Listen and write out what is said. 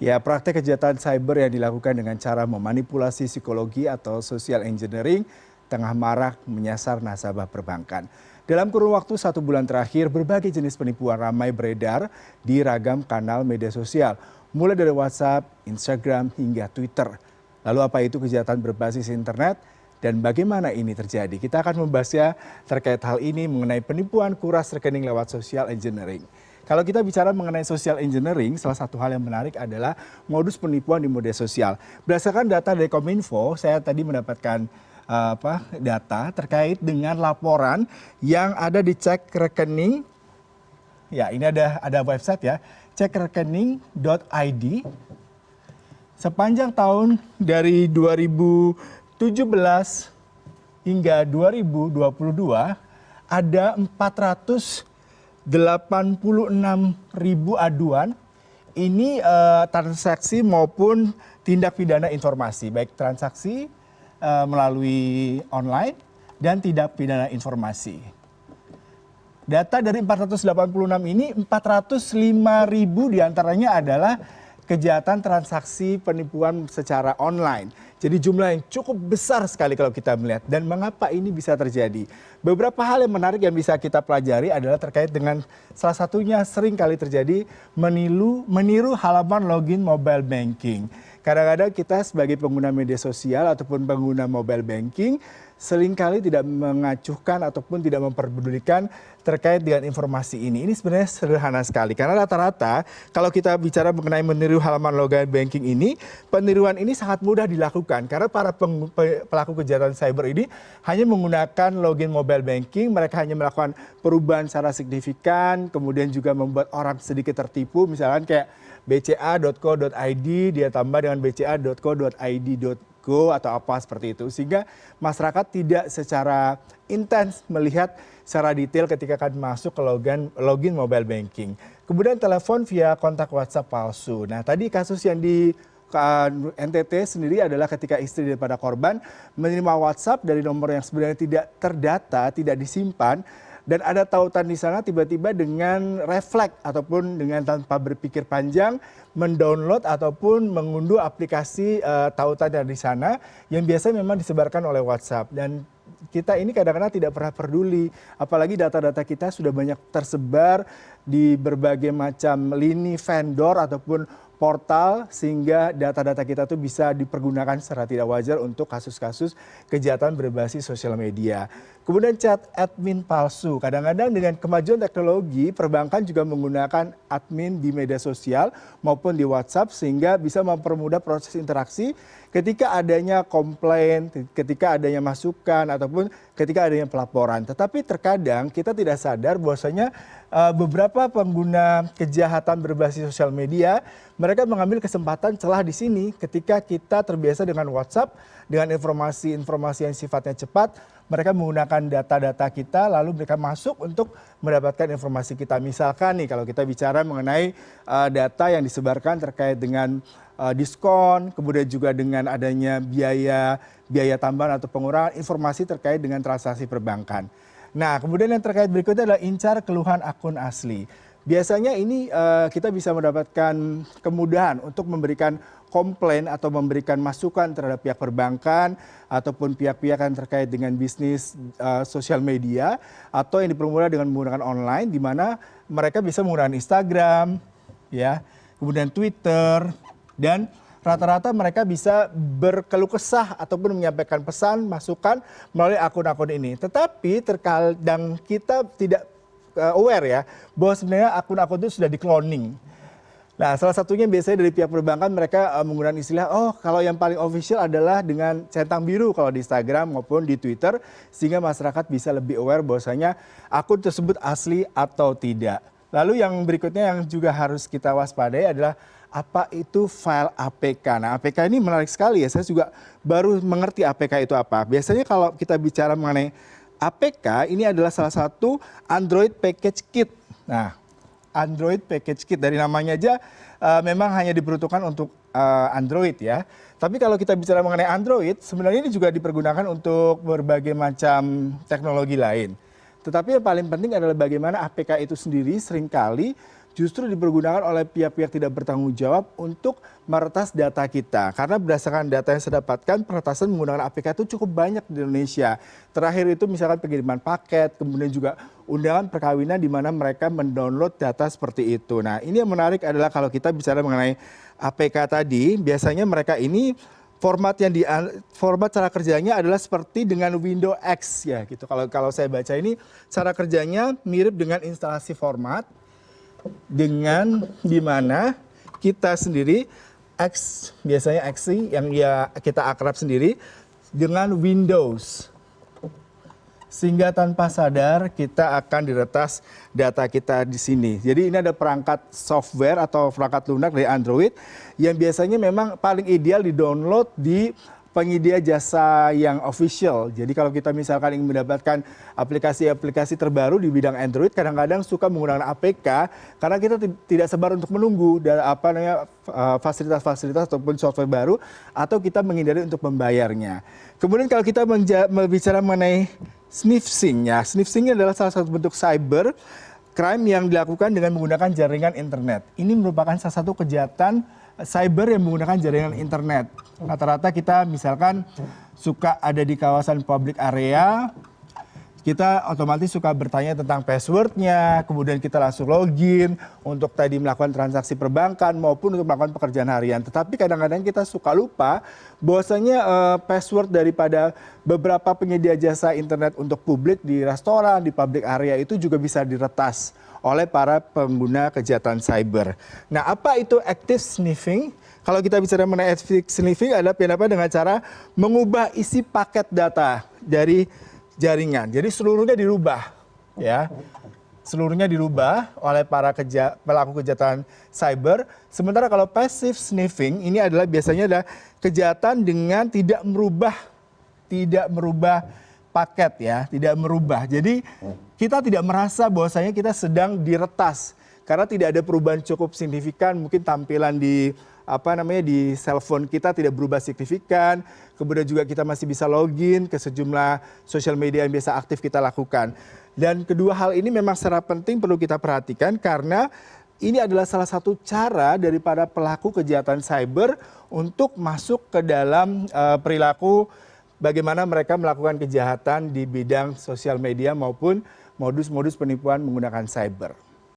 Ya, praktek kejahatan cyber yang dilakukan dengan cara memanipulasi psikologi atau social engineering tengah marak menyasar nasabah perbankan. Dalam kurun waktu 1 bulan terakhir, berbagai jenis penipuan ramai beredar di ragam kanal media sosial, mulai dari WhatsApp, Instagram, hingga Twitter. Lalu apa itu kejahatan berbasis internet dan bagaimana ini terjadi? Kita akan membahasnya terkait hal ini mengenai penipuan kuras rekening lewat social engineering. Kalau kita bicara mengenai social engineering, salah satu hal yang menarik adalah modus penipuan di media sosial. Berdasarkan data dari Kominfo, saya tadi mendapatkan data terkait dengan laporan yang ada di cek rekening. Ya, ini ada website ya, cekrekening.id. Sepanjang tahun dari 2017 hingga 2022 ada 486.000 aduan. Ini transaksi maupun tindak pidana informasi, baik transaksi melalui online dan tindak pidana informasi. Data dari 486 ini, 405.000 diantaranya adalah kejahatan transaksi penipuan secara online. Jadi jumlah yang cukup besar sekali kalau kita melihat. Dan mengapa ini bisa terjadi? Beberapa hal yang menarik yang bisa kita pelajari adalah terkait dengan salah satunya sering kali terjadi meniru halaman login mobile banking. Kadang-kadang kita sebagai pengguna media sosial ataupun pengguna mobile banking seringkali tidak mengacuhkan ataupun tidak memperdulikan terkait dengan informasi ini. Ini sebenarnya sederhana sekali karena rata-rata kalau kita bicara mengenai meniru halaman login banking ini, peniruan ini sangat mudah dilakukan karena para pelaku kejahatan cyber ini hanya menggunakan login mobile banking, mereka hanya melakukan perubahan secara signifikan, kemudian juga membuat orang sedikit tertipu, misalkan kayak bca.co.id dia tambah dengan bca.co.id.go atau apa seperti itu, sehingga masyarakat tidak secara intens melihat secara detail ketika akan masuk ke login mobile banking. Kemudian telepon via kontak WhatsApp palsu. Nah, tadi kasus yang di NTT sendiri adalah ketika istri daripada korban menerima WhatsApp dari nomor yang sebenarnya tidak terdata, tidak disimpan, dan ada tautan di sana tiba-tiba dengan refleks ataupun dengan tanpa berpikir panjang mendownload ataupun mengunduh aplikasi tautan yang di sana yang biasanya memang disebarkan oleh WhatsApp. Dan kita ini kadang-kadang tidak pernah peduli, apalagi data-data kita sudah banyak tersebar di berbagai macam lini vendor ataupun portal, sehingga data-data kita tuh bisa dipergunakan secara tidak wajar untuk kasus-kasus kejahatan berbasis sosial media. Kemudian chat admin palsu. Kadang-kadang dengan kemajuan teknologi, perbankan juga menggunakan admin di media sosial maupun di WhatsApp sehingga bisa mempermudah proses interaksi ketika adanya komplain, ketika adanya masukan ataupun ketika adanya pelaporan. Tetapi terkadang kita tidak sadar bahwasanya beberapa pengguna kejahatan berbasis sosial media, mereka mengambil kesempatan celah di sini ketika kita terbiasa dengan WhatsApp, dengan informasi-informasi yang sifatnya cepat, mereka menggunakan data-data kita, lalu mereka masuk untuk mendapatkan informasi kita. Misalkan nih, kalau kita bicara mengenai data yang disebarkan terkait dengan diskon, kemudian juga dengan adanya biaya tambahan atau pengurangan informasi terkait dengan transaksi perbankan. Nah, kemudian yang terkait berikutnya adalah incar keluhan akun asli. Biasanya ini kita bisa mendapatkan kemudahan untuk memberikan komplain atau memberikan masukan terhadap pihak perbankan ataupun pihak-pihak yang terkait dengan bisnis sosial media atau yang dipermudah dengan menggunakan online, di mana mereka bisa menggunakan Instagram, ya, kemudian Twitter, dan rata-rata mereka bisa berkeluh kesah ataupun menyampaikan pesan, masukan melalui akun-akun ini. Tetapi terkadang kita tidak aware ya, bahwa sebenarnya akun-akun itu sudah di-cloning. Nah, salah satunya biasanya dari pihak perbankan mereka menggunakan istilah, oh kalau yang paling official adalah dengan centang biru kalau di Instagram maupun di Twitter, sehingga masyarakat bisa lebih aware bahwasanya akun tersebut asli atau tidak. Lalu yang berikutnya yang juga harus kita waspadai adalah apa itu file APK. Nah, APK ini menarik sekali ya, saya juga baru mengerti APK itu apa. Biasanya kalau kita bicara mengenai APK, ini adalah salah satu Android Package Kit. Nah, Android Package Kit dari namanya aja memang hanya diperuntukkan untuk Android ya. Tapi kalau kita bicara mengenai Android, sebenarnya ini juga dipergunakan untuk berbagai macam teknologi lain. Tetapi yang paling penting adalah bagaimana APK itu sendiri seringkali justru dipergunakan oleh pihak-pihak tidak bertanggung jawab untuk meretas data kita. Karena berdasarkan data yang saya dapatkan, peretasan menggunakan APK itu cukup banyak di Indonesia. Terakhir itu misalkan pengiriman paket, kemudian juga undangan perkawinan di mana mereka mendownload data seperti itu. Nah, ini yang menarik adalah kalau kita bicara mengenai APK tadi, biasanya mereka ini format cara kerjanya adalah seperti dengan Windows X ya gitu. Kalau saya baca ini cara kerjanya mirip dengan instalasi format dengan dimana kita sendiri X biasanya XC yang ya kita akrab sendiri dengan Windows, sehingga tanpa sadar kita akan diretas data kita di sini. Jadi ini ada perangkat software atau perangkat lunak dari Android yang biasanya memang paling ideal di-download di penyedia jasa yang official. Jadi kalau kita misalkan ingin mendapatkan aplikasi-aplikasi terbaru di bidang Android, kadang-kadang suka menggunakan APK karena kita tidak sabar untuk menunggu dan fasilitas-fasilitas ataupun software baru, atau kita menghindari untuk membayarnya. Kemudian kalau kita berbicara mengenai sniffing, ya, sniffing adalah salah satu bentuk cyber crime yang dilakukan dengan menggunakan jaringan internet. Ini merupakan salah satu kejahatan cyber yang menggunakan jaringan internet. Rata-rata kita misalkan suka ada di kawasan public area, kita otomatis suka bertanya tentang passwordnya, kemudian kita langsung login untuk tadi melakukan transaksi perbankan maupun untuk melakukan pekerjaan harian. Tetapi kadang-kadang kita suka lupa bahwasanya password daripada beberapa penyedia jasa internet untuk publik di restoran, di public area itu juga bisa diretas oleh para pengguna kejahatan cyber. Nah, apa itu active sniffing? Kalau kita bicara mengenai active sniffing adalah dengan cara mengubah isi paket data dari jaringan. Jadi seluruhnya dirubah, ya. Seluruhnya dirubah oleh para pelaku kejahatan cyber. Sementara kalau passive sniffing ini adalah biasanya adalah kejahatan dengan tidak merubah paket, ya, tidak merubah. Jadi kita tidak merasa bahwasanya kita sedang diretas karena tidak ada perubahan cukup signifikan, mungkin tampilan di di cellphone kita tidak berubah signifikan, kemudian juga kita masih bisa login ke sejumlah sosial media yang biasa aktif kita lakukan. Dan kedua hal ini memang secara penting perlu kita perhatikan karena ini adalah salah satu cara daripada pelaku kejahatan cyber untuk masuk ke dalam perilaku bagaimana mereka melakukan kejahatan di bidang sosial media maupun modus-modus penipuan menggunakan cyber.